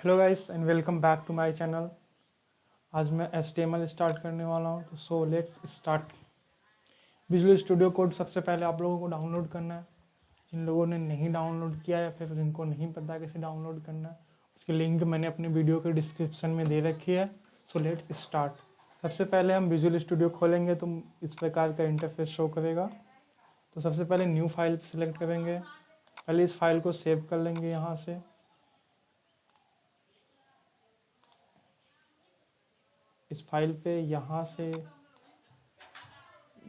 Hello guys and welcome back to my channel. आज मैं HTML start करने वाला हूँ, तो so let's start. Visual studio code सबसे पहले आप लोगों को डाउनलोड करना है। जिन लोगों ने नहीं डाउनलोड किया है या फिर जिनको नहीं पता कैसे डाउनलोड करना है, उसकी लिंक मैंने अपने वीडियो के डिस्क्रिप्शन में दे रखी है। सो लेट्स स्टार्ट। सबसे पहले हम विजुअल स्टूडियो खोलेंगे तो इस प्रकार का इंटरफेस शो करेगा। तो सबसे पहले न्यू फाइल सेलेक्ट करेंगे। पहले इस फाइल को सेव कर लेंगे यहाँ से। इस फाइल पे यहाँ से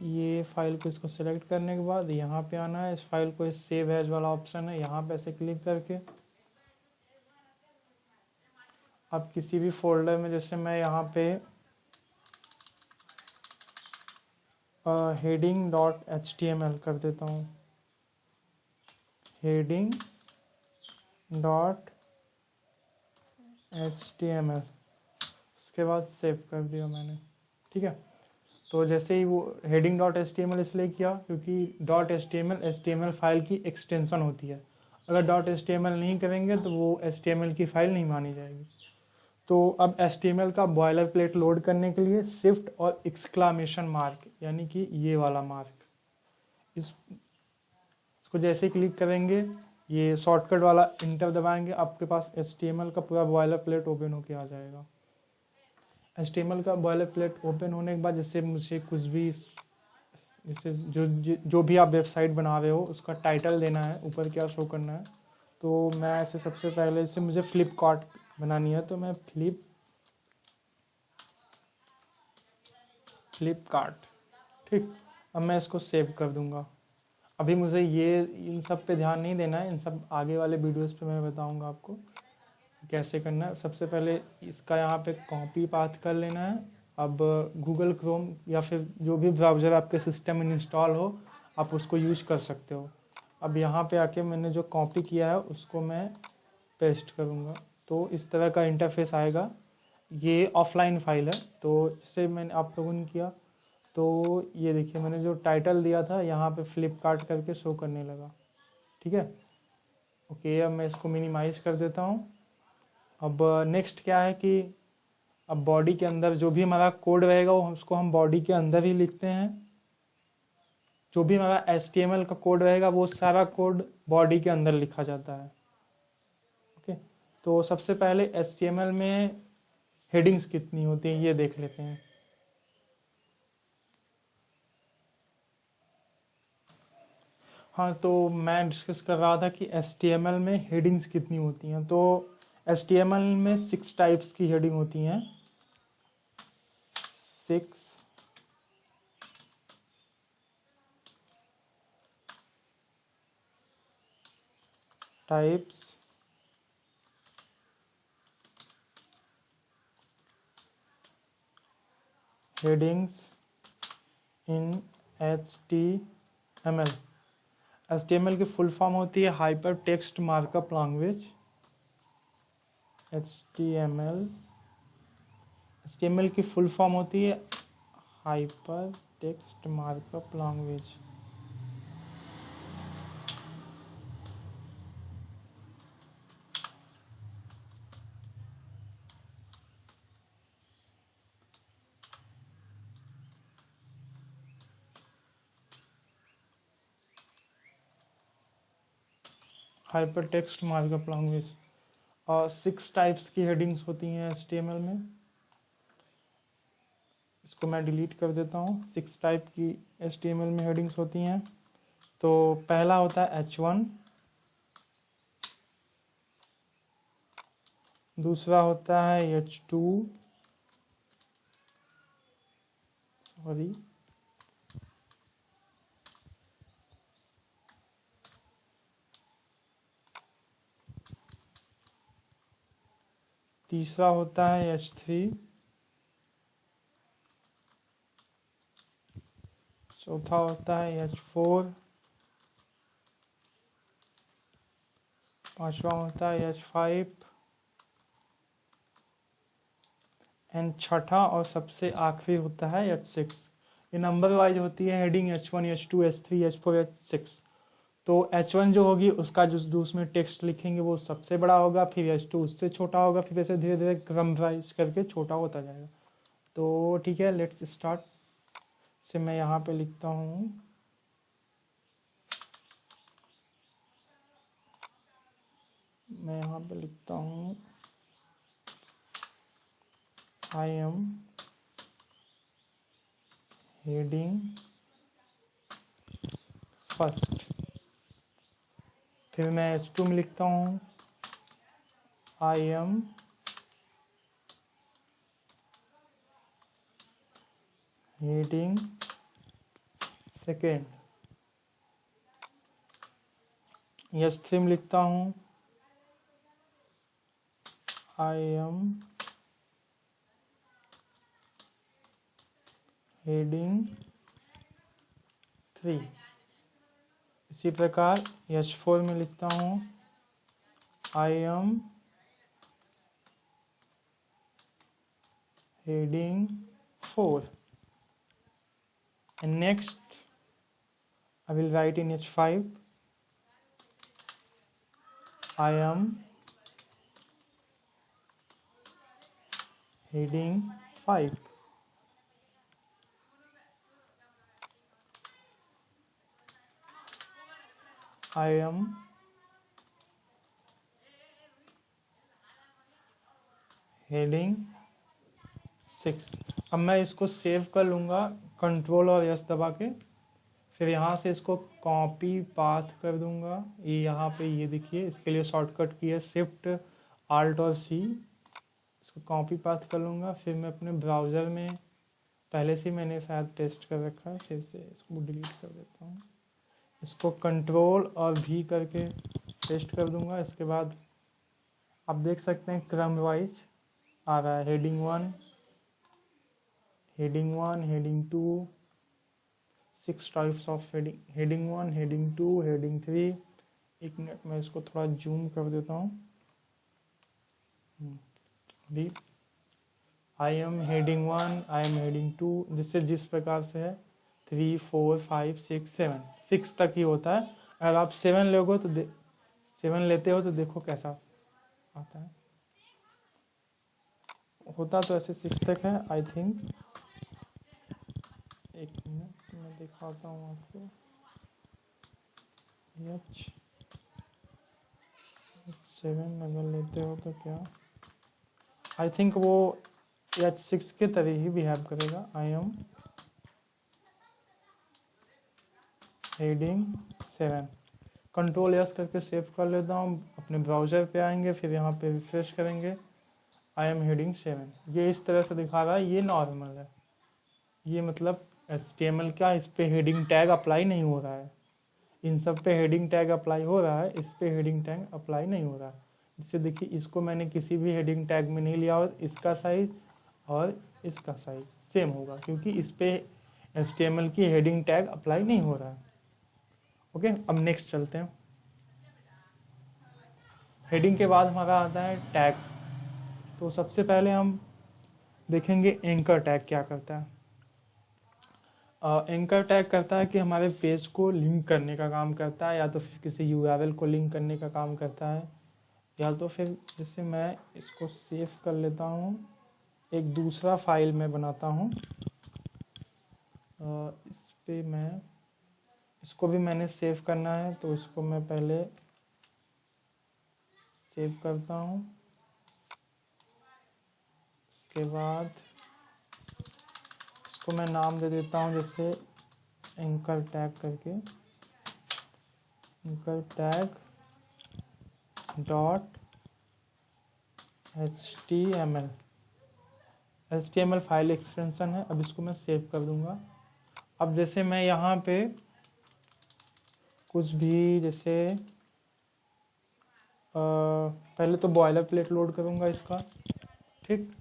ये फाइल को इसको सेलेक्ट करने के बाद यहाँ पे आना है। इस फाइल को सेव एज वाला ऑप्शन है, यहाँ पे ऐसे क्लिक करके आप किसी भी फोल्डर में, जैसे मैं यहाँ पे हेडिंग डॉट HTML कर देता हूँ। हेडिंग डॉट HTML, उसके बाद सेव कर दिया मैंने। ठीक है, तो जैसे ही वो हेडिंग डॉट HTML इसलिए किया क्योंकि डॉट HTML फाइल की एक्सटेंशन होती है। अगर डॉट HTML नहीं करेंगे तो वो HTML की फाइल नहीं मानी जाएगी। तो अब HTML का बॉयलर प्लेट लोड करने के लिए शिफ्ट और एक्सक्लामेशन मार्क, यानी कि ये वाला मार्क, इसको जैसे ही क्लिक करेंगे, ये शॉर्टकट वाला इंटर दबाएंगे, आपके पास HTML का पूरा बॉयलर प्लेट ओपन होके आ जाएगा। HTML का बॉयलर प्लेट ओपन होने के बाद जैसे मुझे कुछ भी, जैसे जो भी आप वेबसाइट बना रहे हो उसका टाइटल देना है, ऊपर क्या शो करना है। तो मैं ऐसे सबसे पहले से मुझे फ्लिपकार्ट बनानी है, तो मैं फ्लिपकार्ट, ठीक। अब मैं इसको सेव कर दूंगा। अभी मुझे ये इन सब पे ध्यान नहीं देना है, इन सब आगे वाले वीडियोस पे मैं बताऊंगा आपको कैसे करना है। सबसे पहले इसका यहाँ पे कॉपी पाथ कर लेना है। अब गूगल क्रोम या फिर जो भी ब्राउज़र आपके सिस्टम में इंस्टॉल हो, आप उसको यूज कर सकते हो। अब यहाँ पे आके मैंने जो कॉपी किया है उसको मैं पेस्ट करूँगा, तो इस तरह का इंटरफेस आएगा। ये ऑफलाइन फाइल है, तो जैसे मैंने आप लोगों ने किया, तो ये देखिए मैंने जो टाइटल दिया था यहाँ पे फ्लिपकार्ट करके शो करने लगा। ठीक है, ओके। अब मैं इसको मिनिमाइज कर देता हूँ। अब नेक्स्ट क्या है कि अब बॉडी के अंदर जो भी हमारा कोड रहेगा वो उसको हम बॉडी के अंदर ही लिखते हैं। जो भी हमारा HTML का कोड रहेगा वो सारा कोड बॉडी के अंदर लिखा जाता है। ओके, तो सबसे पहले HTML में हेडिंग्स कितनी होती हैं ये देख लेते हैं। हाँ, तो मैं डिस्कस कर रहा था कि HTML में हेडिंग्स कितनी होती हैं। तो HTML में 6 टाइप्स की हेडिंग होती हैं। 6 टाइप्स हेडिंग्स इन HTML। HTML की फुल फॉर्म होती है hyper text markup language. HTML की फुल फॉर्म होती है hyper text markup language. Hyper text markup language. और 6 टाइप्स की हेडिंग्स होती हैं HTML में। इसको मैं डिलीट कर देता हूँ। 6 टाइप की HTML में हेडिंग्स होती हैं। तो पहला होता है H1, दूसरा होता है H2, सॉरी, तीसरा होता है H3, चौथा होता है H4, पांचवा होता है H5 एंड छठा और सबसे आखिरी होता है H6। ये नंबर वाइज होती है heading H1, H2, H3, H4, H6। तो H1 जो होगी उसका जो उसमें टेक्स्ट लिखेंगे वो सबसे बड़ा होगा, फिर H2 उससे छोटा होगा, फिर ऐसे धीरे धीरे क्रम वाइज करके छोटा होता जाएगा। तो ठीक है, लेट्स स्टार्ट से मैं यहाँ पे लिखता हूँ I am heading फर्स्ट। फिर मैं H2 में लिखता हूँ I am heading second. H3 में लिखता हूँ I am heading 3। इसी प्रकार H4 में लिखता हूँ I am heading 4 and next I will write in H5 I am heading 5। I am heading 6। अब मैं इसको सेव कर लूँगा कंट्रोल और एस दबा के, फिर यहाँ से इसको कॉपी पाथ कर दूँगा। ये यहाँ पे ये देखिए, इसके लिए शॉर्टकट की है शिफ्ट आल्ट और सी। इसको कॉपी पाथ कर लूँगा, फिर मैं अपने ब्राउज़र में पहले से मैंने शायद टेस्ट कर रखा है, फिर से इसको डिलीट कर देता हूँ। इसको कंट्रोल और भी करके पेस्ट कर दूंगा। इसके बाद आप देख सकते हैं क्रम वाइज आ रहा है, heading 1, heading 2, 6 types of heading 1, heading 2, heading 3। एक मिनट मैं इसको थोड़ा जूम कर देता हूँ। अभी I am heading 1, I am heading 2, जिससे जिस प्रकार से है 3, 4, 5, 6, 7, 6 तक ही होता है। अगर आप 7 लोगे तो 7 लेते हो तो देखो कैसा आता है। होता तो ऐसे 6 तक है आई थिंक। एक मिनट मैं दिखाता हूँ आपको। H7 अगर लेते हो तो क्या आई थिंक वो H6 के तरह ही बिहेव करेगा। I am heading 7। Control S करके सेव कर लेता हूँ। अपने ब्राउज़र पे आएंगे, फिर यहाँ पे रिफ्रेश करेंगे। आई एम हेडिंग 7 ये इस तरह से दिखा रहा है। ये नॉर्मल है, ये मतलब HTML का इस पे हेडिंग टैग अप्लाई नहीं हो रहा है। इन सब पे हेडिंग टैग अप्लाई हो रहा है, इस पे हेडिंग टैग अप्लाई नहीं हो रहा है। जिससे देखिए इसको मैंने किसी भी हेडिंग टैग में नहीं लिया और इसका साइज और इसका साइज सेम होगा, क्योंकि इस पे HTML की हेडिंग टैग अप्लाई नहीं हो रहा है। ओके, अब नेक्स्ट चलते हैं। हेडिंग के बाद हमारा आता है टैग। तो सबसे पहले हम देखेंगे एंकर टैग क्या करता है। एंकर टैग करता है कि हमारे पेज को लिंक करने का काम करता है, या तो फिर किसी URL को लिंक करने का काम करता है, या तो फिर जैसे मैं इसको सेव कर लेता हूँ, एक दूसरा फाइल में बनाता हूँ। इस पे मैं इसको भी मैंने सेव करना है, तो इसको मैं पहले सेव करता हूँ। इसके बाद इसको मैं नाम दे देता हूँ, जैसे एंकर टैग करके, anchor tag dot HTML file extension है। अब इसको मैं सेव कर दूंगा। अब जैसे मैं यहाँ पे कुछ भी जैसे पहले तो बॉयलर प्लेट लोड करूँगा इसका, ठीक।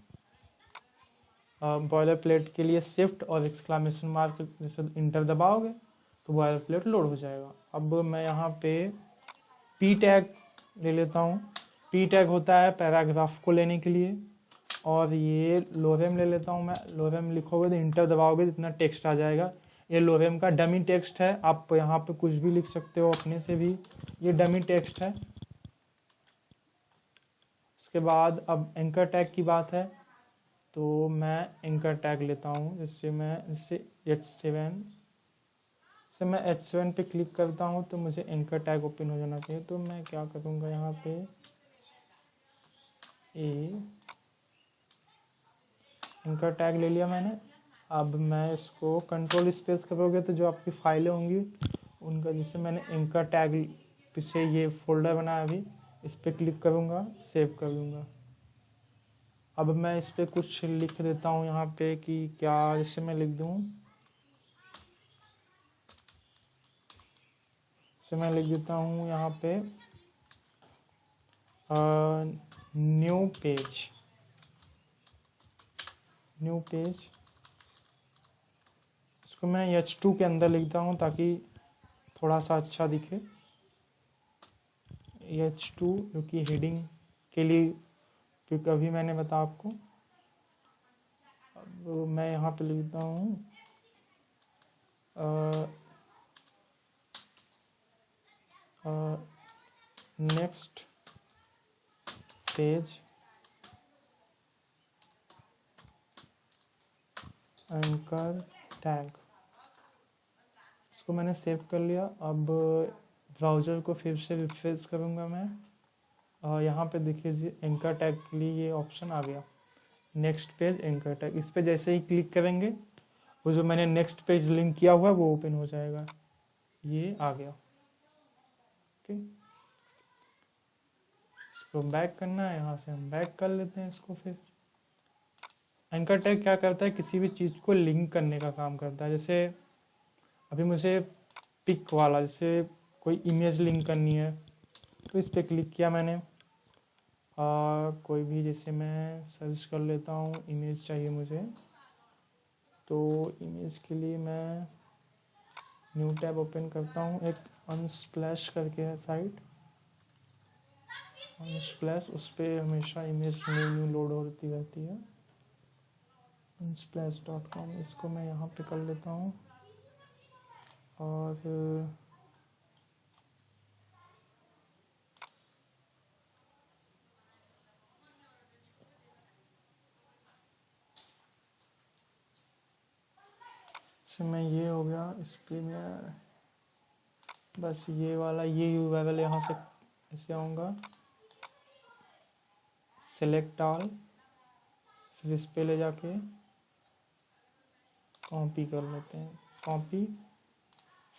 बॉयलर प्लेट के लिए शिफ्ट और एक्सक्लामेशन मार्क जैसे इंटर दबाओगे तो बॉयलर प्लेट लोड हो जाएगा। अब मैं यहाँ पे पी टैग ले लेता हूँ। पी टैग होता है पैराग्राफ को लेने के लिए, और ये लोरेम ले लेता हूँ मैं। लोरेम लिखोगे तो इंटर दबाओगे तो इतना टेक्स्ट आ जाएगा। ये लोरेम का डमी टेक्स्ट है, आप यहाँ पे कुछ भी लिख सकते हो अपने से भी, ये डमी टेक्स्ट है। उसके बाद अब एंकर टैग की बात है, तो मैं एंकर टैग लेता हूँ। जैसे H7 से मैं H7 पे क्लिक करता हूँ तो मुझे एंकर टैग ओपन हो जाना चाहिए। तो मैं क्या करूँगा, यहाँ पे एंकर टैग ले लिया मैंने। अब मैं इसको कंट्रोल स्पेस करोगे तो जो आपकी फाइलें होंगी उनका, जैसे मैंने एंकर टैग पीछे ये फोल्डर बनाया अभी, इस पर क्लिक करूँगा, सेव कर दूँगा। अब मैं इस पर कुछ लिख देता हूँ यहाँ पे कि क्या, जैसे मैं लिख दूँ, जैसे मैं लिख देता हूँ यहाँ पे न्यू पेज। इसको मैं H2 के अंदर लिखता हूँ ताकि थोड़ा सा अच्छा दिखे। H2 जो कि हेडिंग के लिए, क्योंकि अभी मैंने बताया आपको। अब मैं यहाँ पे लिखता हूँ नेक्स्ट पेज एंकर टैग। इसको मैंने सेव कर लिया। अब ब्राउज़र को फिर से रिफ्रेश करूँगा मैं। यहाँ पे देखिए एंकर टैग के लिए ये ऑप्शन आ गया, नेक्स्ट पेज एंकर टैग। इस पे जैसे ही क्लिक करेंगे वो जो मैंने नेक्स्ट पेज लिंक किया हुआ है वो ओपन हो जाएगा। ये आ गया। ओके, इसको बैक करना है, यहाँ से हम बैक कर लेते हैं इसको। फिर एंकर टैग क्या करता है, किसी भी चीज़ को लिंक करने का काम करता है। जैसे अभी मुझे पिक वाला, जैसे कोई इमेज लिंक करनी है तो इस पर क्लिक किया मैंने। कोई भी, जैसे मैं सर्च कर लेता हूँ, इमेज चाहिए मुझे, तो इमेज के लिए मैं न्यू टैब ओपन करता हूँ। एक अनस्प्लैश करके है साइट, अनस्प्लैश, उस पर हमेशा इमेज न्यू लोड होती रहती है, unsplash.com। इसको मैं यहाँ पे कर लेता हूँ। और मैं ये हो गया, इस पर मैं बस ये वाला, ये URL यहाँ से ऐसे आऊँगा, सेलेक्ट ऑल, फिर इस पे ले जाके कॉपी कर लेते हैं, कॉपी।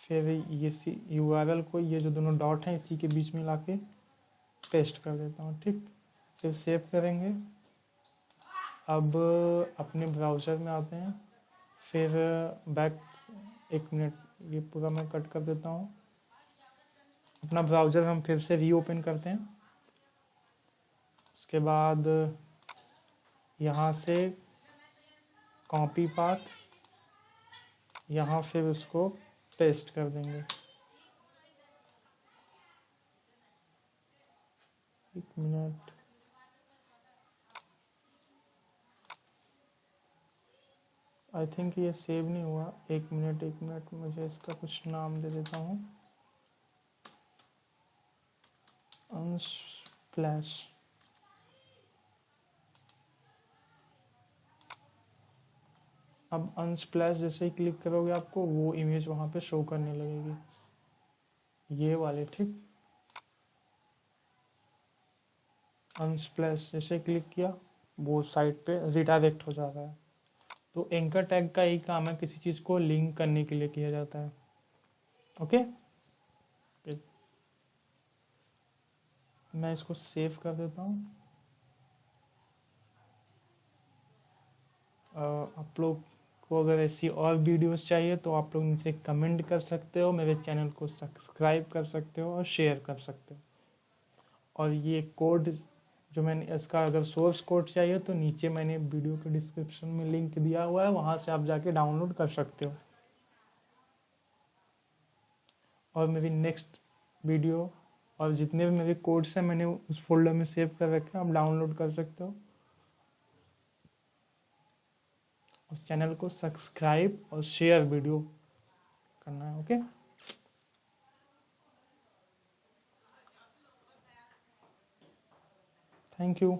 फिर ये URL को, ये जो दोनों डॉट हैं इसी के बीच में लाके पेस्ट कर देता हूँ। ठीक, फिर सेव करेंगे। अब अपने ब्राउज़र में आते हैं, फिर बैक, 1 मिनट, ये पूरा मैं कट कर देता हूँ। अपना ब्राउज़र हम फिर से रीओपन करते हैं। उसके बाद यहाँ से कॉपी पाथ, यहाँ फिर उसको पेस्ट कर देंगे। 1 मिनट, आई थिंक ये सेव नहीं हुआ। 1 मिनट, मुझे इसका कुछ नाम दे देता हूँ, अनस्प्लैश। अब अनस्प्लैश जैसे ही क्लिक करोगे आपको वो इमेज वहाँ पे शो करने लगेगी, ये वाले। ठीक, अनस्प्लैश जैसे क्लिक किया वो साइट पे रिडायरेक्ट हो जाता है। तो एंकर टैग का यही काम है, किसी चीज़ को लिंक करने के लिए किया जाता है। ओके, मैं इसको सेव कर देता हूँ। आप लोग को अगर ऐसी और वीडियोस चाहिए तो आप लोग नीचे कमेंट कर सकते हो, मेरे चैनल को सब्सक्राइब कर सकते हो और शेयर कर सकते हो। और ये कोड जो मैंने, इसका अगर सोर्स कोड चाहिए तो नीचे मैंने वीडियो के डिस्क्रिप्शन में लिंक दिया हुआ है, वहाँ से आप जाके डाउनलोड कर सकते हो। और मेरी नेक्स्ट वीडियो और जितने भी मेरे कोड्स हैं मैंने उस फोल्डर में सेव कर रखे हैं, आप डाउनलोड कर सकते हो। उस चैनल को सब्सक्राइब और शेयर वीडियो करना है। Okay, thank you.